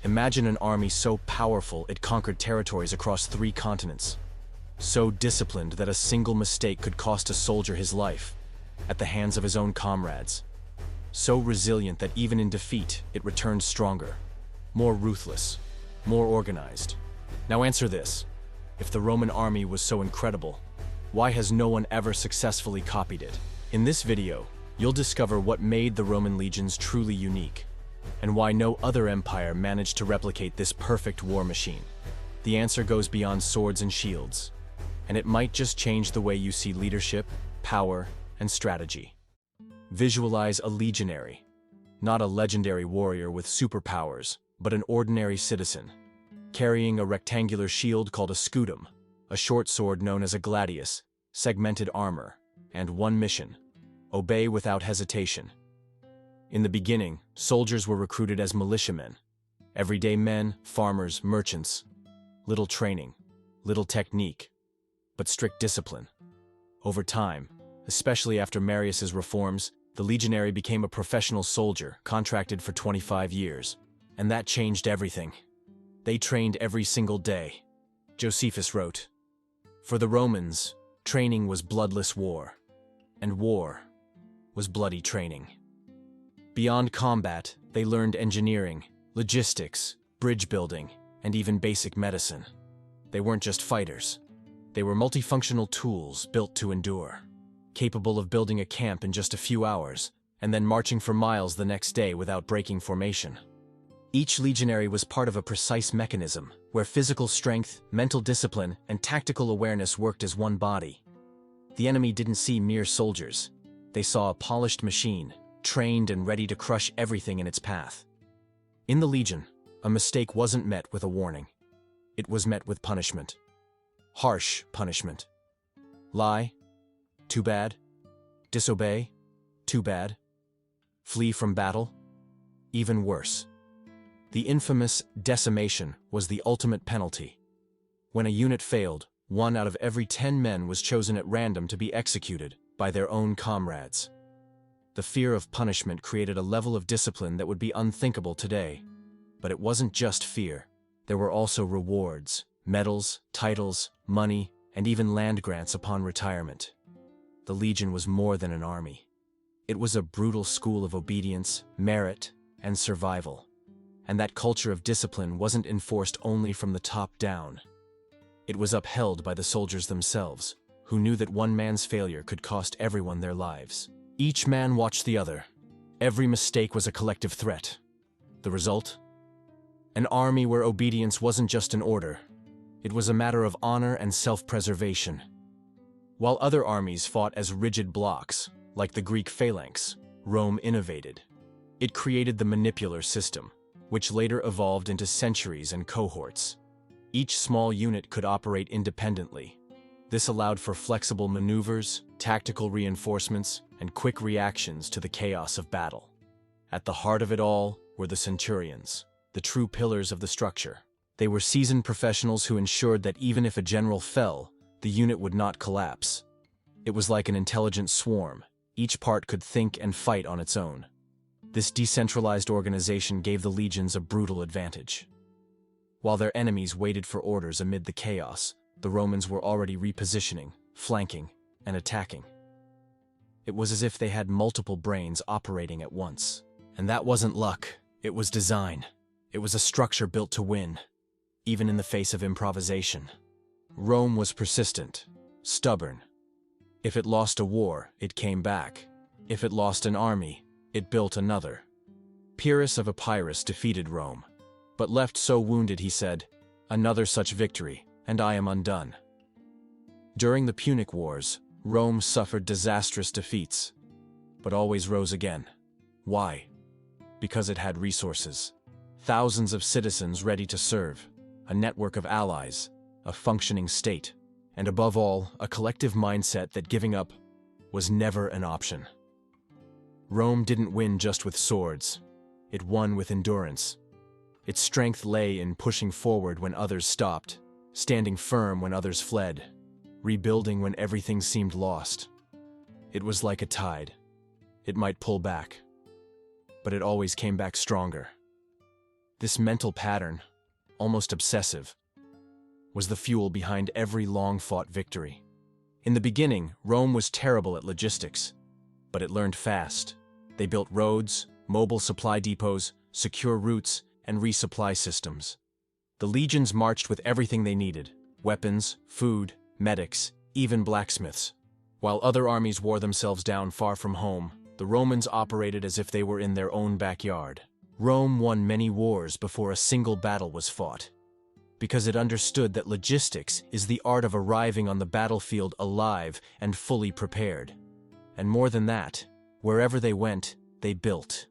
Imagine an army so powerful it conquered territories across 3 continents. So disciplined that a single mistake could cost a soldier his life, at the hands of his own comrades. So resilient that even in defeat, it returned stronger, more ruthless, more organized. Now answer this. If the Roman army was so incredible, why has no one ever successfully copied it? In this video, you'll discover what made the Roman legions truly unique, and why no other empire managed to replicate this perfect war machine. The answer goes beyond swords and shields, and it might just change the way you see leadership, power, and strategy. Visualize a legionary, not a legendary warrior with superpowers, but an ordinary citizen, carrying a rectangular shield called a scutum, a short sword known as a gladius, segmented armor, and one mission: obey without hesitation. In the beginning, soldiers were recruited as militiamen, everyday men, farmers, merchants. Little training, little technique, but strict discipline. Over time, especially after Marius's reforms, the legionary became a professional soldier, contracted for 25 years. And that changed everything. They trained every single day. Josephus wrote, "For the Romans, training was bloodless war, and war was bloody training." Beyond combat, they learned engineering, logistics, bridge building, and even basic medicine. They weren't just fighters. They were multifunctional tools built to endure, capable of building a camp in just a few hours, and then marching for miles the next day without breaking formation. Each legionary was part of a precise mechanism, where physical strength, mental discipline, and tactical awareness worked as one body. The enemy didn't see mere soldiers. They saw a polished machine, trained and ready to crush everything in its path. In the legion, a mistake wasn't met with a warning. It was met with punishment. Harsh punishment. Lie? Too bad. Disobey? Too bad. Flee from battle? Even worse. The infamous decimation was the ultimate penalty. When a unit failed, 1 out of every 10 men was chosen at random to be executed by their own comrades. The fear of punishment created a level of discipline that would be unthinkable today. But it wasn't just fear. There were also rewards, medals, titles, money, and even land grants upon retirement. The legion was more than an army. It was a brutal school of obedience, merit, and survival. And that culture of discipline wasn't enforced only from the top down. It was upheld by the soldiers themselves, who knew that one man's failure could cost everyone their lives. Each man watched the other. Every mistake was a collective threat. The result? An army where obedience wasn't just an order. It was a matter of honor and self-preservation. While other armies fought as rigid blocks, like the Greek phalanx, Rome innovated. It created the Modular System, which later evolved into centuries and cohorts. Each small unit could operate independently. This allowed for flexible maneuvers, tactical reinforcements, and quick reactions to the chaos of battle. At the heart of it all were the centurions, the true pillars of the structure. They were seasoned professionals who ensured that even if a general fell, the unit would not collapse. It was like an intelligent swarm. Each part could think and fight on its own. This decentralized organization gave the legions a brutal advantage. While their enemies waited for orders amid the chaos, the Romans were already repositioning, flanking, and attacking. It was as if they had multiple brains operating at once. And that wasn't luck, it was design. It was a structure built to win, even in the face of improvisation. Rome was persistent, stubborn. If it lost a war, it came back. If it lost an army, it built another. Pyrrhus of Epirus defeated Rome, but left so wounded he said, "Another such victory, and I am undone." During the Punic Wars, Rome suffered disastrous defeats, but always rose again. Why? Because it had resources. Thousands of citizens ready to serve, a network of allies, a functioning state, and above all, a collective mindset that giving up was never an option. Rome didn't win just with swords. It won with endurance. Its strength lay in pushing forward when others stopped, standing firm when others fled, rebuilding when everything seemed lost. It was like a tide. It might pull back, but it always came back stronger. This mental pattern, almost obsessive, was the fuel behind every long-fought victory. In the beginning, Rome was terrible at logistics, but it learned fast. They built roads, mobile supply depots, secure routes, and resupply systems. The legions marched with everything they needed: weapons, food, medics, even blacksmiths. While other armies wore themselves down far from home, the Romans operated as if they were in their own backyard. Rome won many wars before a single battle was fought, because it understood that logistics is the art of arriving on the battlefield alive and fully prepared. And more than that, wherever they went, they built.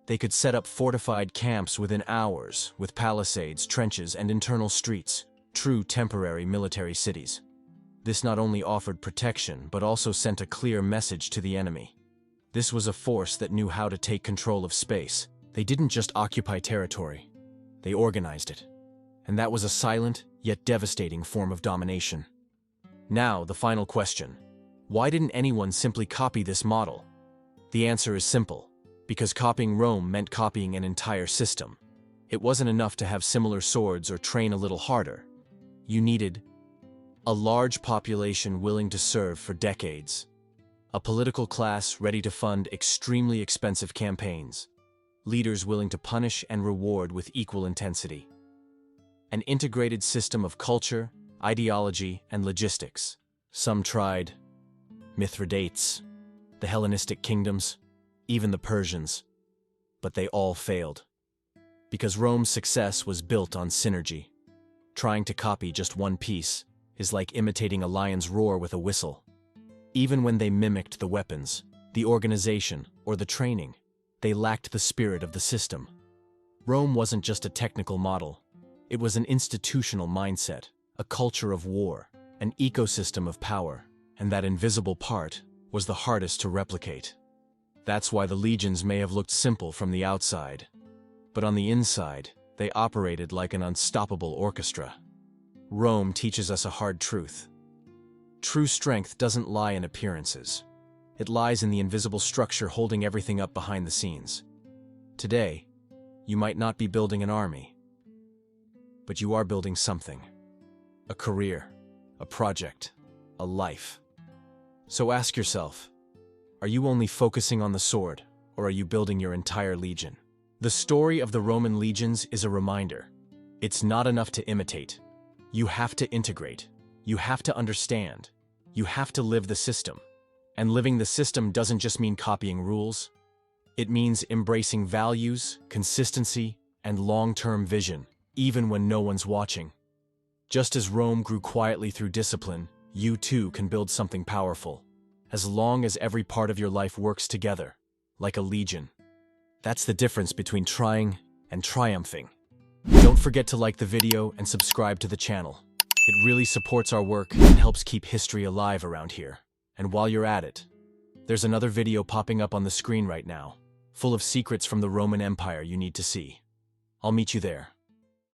They could set up fortified camps within hours, with palisades, trenches, and internal streets, true temporary military cities. This not only offered protection, but also sent a clear message to the enemy. This was a force that knew how to take control of space. They didn't just occupy territory, they organized it. And that was a silent, yet devastating form of domination. Now, the final question. Why didn't anyone simply copy this model? The answer is simple. Because copying Rome meant copying an entire system. It wasn't enough to have similar swords or train a little harder. You needed a large population willing to serve for decades, a political class ready to fund extremely expensive campaigns, leaders willing to punish and reward with equal intensity, an integrated system of culture, ideology, and logistics. Some tried: Mithridates, the Hellenistic kingdoms, even the Persians, but they all failed. Because Rome's success was built on synergy. Trying to copy just one piece is like imitating a lion's roar with a whistle. Even when they mimicked the weapons, the organization, or the training, they lacked the spirit of the system. Rome wasn't just a technical model. It was an institutional mindset, a culture of war, an ecosystem of power, and that invisible part was the hardest to replicate. That's why the legions may have looked simple from the outside, but on the inside, they operated like an unstoppable orchestra. Rome teaches us a hard truth. True strength doesn't lie in appearances. It lies in the invisible structure holding everything up behind the scenes. Today, you might not be building an army, but you are building something. A career, a project, a life. So ask yourself, are you only focusing on the sword, or are you building your entire legion? The story of the Roman legions is a reminder. It's not enough to imitate. You have to integrate. You have to understand. You have to live the system. And living the system doesn't just mean copying rules. It means embracing values, consistency, and long-term vision, even when no one's watching. Just as Rome grew quietly through discipline, you too can build something powerful, as long as every part of your life works together, like a legion. That's the difference between trying and triumphing. Don't forget to like the video and subscribe to the channel. It really supports our work and helps keep history alive around here. And while you're at it, there's another video popping up on the screen right now, full of secrets from the Roman Empire you need to see. I'll meet you there.